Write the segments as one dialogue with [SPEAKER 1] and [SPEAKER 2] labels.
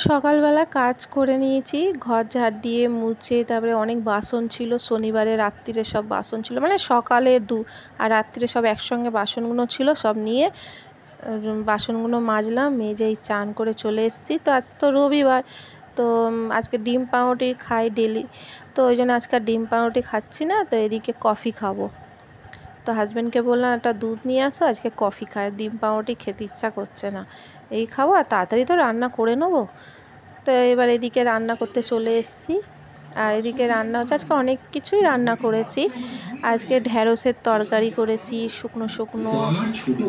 [SPEAKER 1] সকালবেলা কাজ করে নিয়েছি, ঘর ঝাড় দিয়ে মুছে, তারপরে অনেক বাসন ছিল, শনিবারে রাত্রিরে সব বাসন ছিল, মানে সকালে আর রাত্রিরে সব একসঙ্গে বাসনগুলো ছিল, সব নিয়ে বাসনগুলো মাজলাম, মেজেই চান করে চলে এসেছি। তো আজ তো রবিবার, তো আজকে ডিম পাউরুটি খাই ডেলি, তো ওই জন্য আজকে ডিম পাউরুটি খাচ্ছি না, তো এদিকে কফি খাবো। তো হাজব্যান্ডকে বললাম একটা দুধ নিয়ে আসো, আজকে কফি খায়, ডিম পাউরুটি খেতে ইচ্ছা করছে না, এই খাবো আর তাড়াতাড়ি তো রান্না করে নেবো। তো এবার এদিকে রান্না করতে চলে এসেছি, আর এদিকে রান্না হচ্ছে, আজকে অনেক কিছুই রান্না করেছি। আজকে ঢ্যাঁড়সের তরকারি করেছি, শুকনো শুকনো,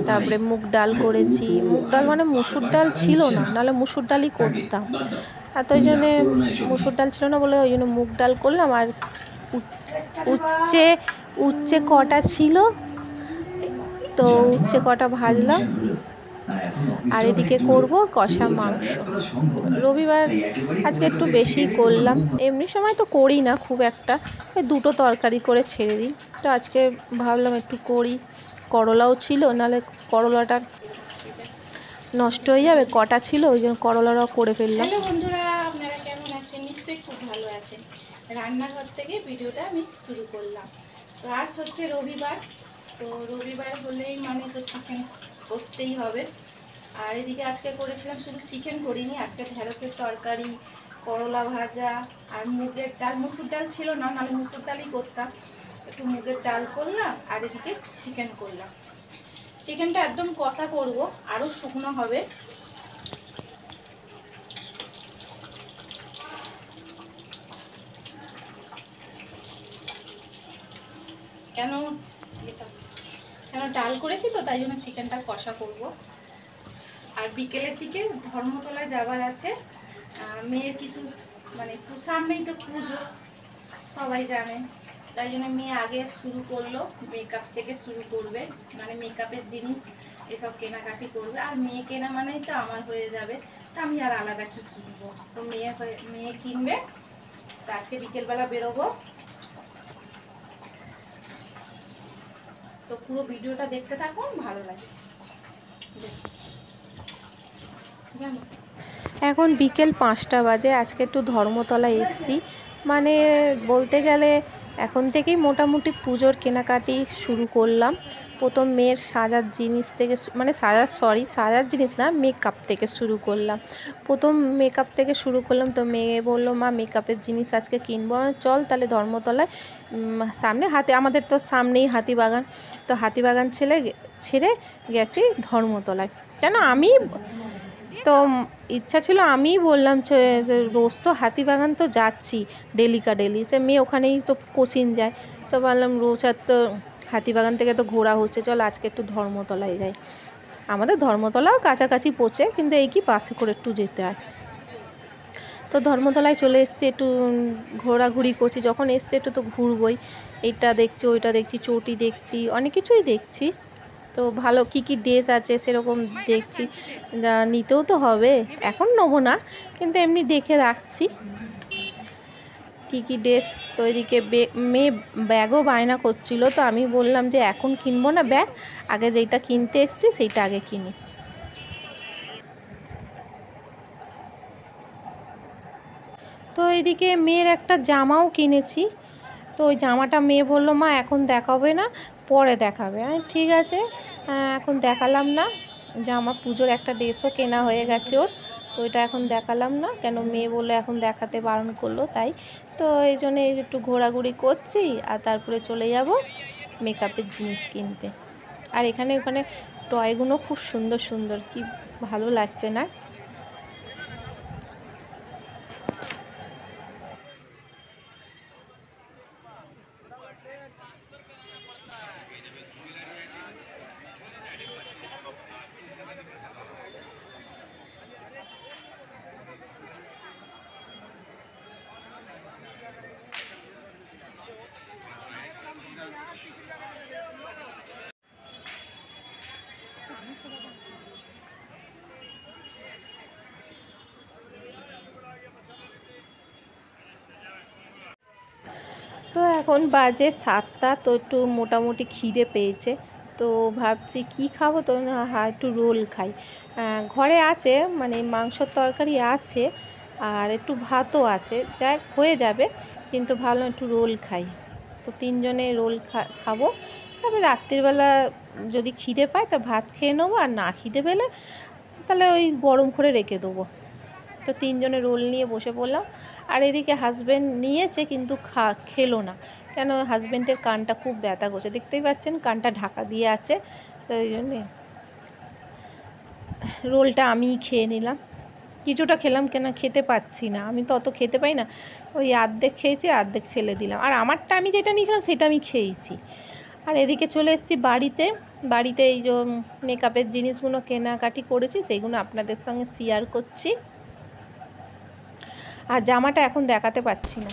[SPEAKER 1] তারপরে মুগ ডাল করেছি। মুগ ডাল মানে মুসুর ডাল ছিল না, নাহলে মুসুর ডালই করতাম, আর তো ওই জন্যে মুসুর ডাল ছিল না বলে ওই জন্য মুগ ডাল করলাম। আর উচ্ছে কটা ছিল, তো উচ্ছে কটা ভাজলাম, আর এদিকে করব কষা মাংস। রবিবার আজকে একটু বেশি করলাম, এমনি সময় তো করি না খুব একটা, দুটো তরকারি করে ছেড়ে দিই, তো আজকে ভাবলাম একটু করি। করলাও ছিল, নাহলে করলাটা নষ্ট হয়ে যাবে, কটা ছিল ওই জন্য করলাটাও করে ফেললাম।
[SPEAKER 2] হ্যালো বন্ধুরা, আপনারা কেমন আছেন? নিশ্চয়ই খুব ভালো আছেন। রান্নাঘর থেকে ভিডিওটা আমি শুরু করলাম। তো আজ হচ্ছে রবিবার, তো রবিবার হলেই মানে তো চিকেন করতেই হবে। আর এদিকে আজকে করেছিলাম, শুধু চিকেন করিনি, আজকে ঢেঁড়সের তরকারি, করলা ভাজা, আর মুগের ডাল। মুসুর ডাল ছিল না, নাহলে মুসুর ডালই করতাম। একটু মুগের ডাল করলাম, আর এদিকে চিকেন করলাম। চিকেনটা একদম কষা করব, আরও শুকনো হবে। কেন ডাল করেছি তো, তাই জন্য চিকেনটা কষা করব। আর বিকেলের দিকে ধর্মতলায় যাবার আছে, মেয়ের কিছু মানে সামনেই তো পুজো, সবাই জানে, তাই জন্য মেয়ে আগে শুরু করলো, মেকআপ থেকে শুরু করবে, মানে মেকআপের জিনিস এসব কেনাকাটি করবে। আর মেয়ে কেনা মানেই তো আমার হয়ে যাবে, তা আমি আর আলাদা কি কিনবো, তো মেয়ে কিনবে। তো আজকে বিকেলবেলা বেরোবো, তো পুরো ভিডিওটা দেখতে থাকুন, ভালো লাগে।
[SPEAKER 1] এখন বিকেল 5টা বাজে, আজকে একটু ধর্মতলা এসছি, মানে বলতে গেলে এখন থেকেই মোটামুটি পুজোর কেনাকাটি শুরু করলাম। প্রথম মেয়ের সাজার জিনিস থেকে, মানে সাজার জিনিস না, মেকআপ থেকে শুরু করলাম। প্রথম মেকআপ থেকে শুরু করলাম, তো মেয়ে বললো মা মেকআপের জিনিস আজকে কিনবো, চল তাহলে ধর্মতলায়, সামনে আমাদের তো সামনেই হাতিবাগান, তো হাতিবাগান ছেড়ে গেছি ধর্মতলায়। কেন তো ইচ্ছা ছিল, আমিই বললাম রোজ তো হাতিবাগান তো যাচ্ছি ডেলি, সে মেয়ে ওখানেই তো কোচিং যায়, তো বললাম রোজ আর তো হাতিবাগান থেকে তো ঘোরা হচ্ছে, চল আজকে একটু ধর্মতলায় যাই। আমাদের ধর্মতলাও কাছাকাছি পৌঁছে, কিন্তু এই কি বাসে করে একটু যেতে হয়। তো ধর্মতলায় চলে এসেছি, একটু ঘোরাঘুরি করছি, যখন এসছি একটু তো ঘুরবই, এইটা দেখছি ওইটা দেখছি, চটি দেখছি, অনেক কিছুই দেখছি। তো ভালো কী কী ড্রেস আছে সেরকম দেখছি, নিতেও তো হবে, এখন নেবো না, কিন্তু এমনি দেখে রাখছি কী কী ড্রেস। তো এদিকে মেয়ে ব্যাগও বায়না করছিল, তো আমি বললাম যে এখন কিনবো না ব্যাগ, আগে যেইটা কিনতে এসছি সেইটা আগে কিনি। তো এদিকে মেয়ের একটা জামাও কিনেছি, তো ওই জামাটা মেয়ে বললো মা এখন দেখাবে না, পরে দেখাবে। ঠিক আছে, এখন দেখালাম না, জামা পুজোর একটা ড্রেসও কেনা হয়ে গেছে ওর, তো এটা এখন দেখালাম না, কেন মেয়ে বললো এখন দেখাতে বারণ করলো তাই। তো এই জন্য একটু ঘোরাঘুরি করছি, আর তারপরে চলে যাব মেকআপের জিনিস কিনতে। আর ওখানে টয়গুলো খুব সুন্দর সুন্দর, কি ভালো লাগছে না। তো এখন বাজে 7টা, তো একটু মোটামুটি খিদে পেয়েছে, তো ভাবছি কি খাবো, তো হ্যাঁ একটু রোল খাই। ঘরে আছে মানে মাংসর তরকারি আছে আর একটু ভাতও আছে, যাই হয়ে যাবে, কিন্তু ভালো একটু রোল খাই। তো 3 জনে রোল খাবো। তারপরে রাত্রিবেলা যদি খিদে পায় তা ভাত খেয়ে নেবো, আর না খিদে পেলে তাহলে ওই গরম করে রেখে দেবো। তো 3 জনে রোল নিয়ে বসে পড়লাম। আর এদিকে হাজব্যান্ড নিয়েছে কিন্তু খেলো না, কেন হাজব্যান্ডের কানটা খুব ব্যথা করছে, দেখতেই পাচ্ছেন কানটা ঢাকা দিয়ে আছে। তো ওই জন্যে রোলটা আমিই খেয়ে নিলাম। কিছুটা খেলাম, কেন খেতে পাচ্ছি না, আমি তো অত খেতে পাই না, ওই অর্ধেক খেয়েছি, অর্ধেক ফেলে দিলাম। আর আমারটা আমি যেটা নিয়েছিলাম সেটা আমি খেয়েছি। আর এদিকে চলে এসেছি বাড়িতে এই যে মেকআপের জিনিসগুলো কেনাকাটি করেছি সেইগুলো আপনাদের সঙ্গে শেয়ার করছি। আর জামাটা এখন দেখাতে পাচ্ছি না।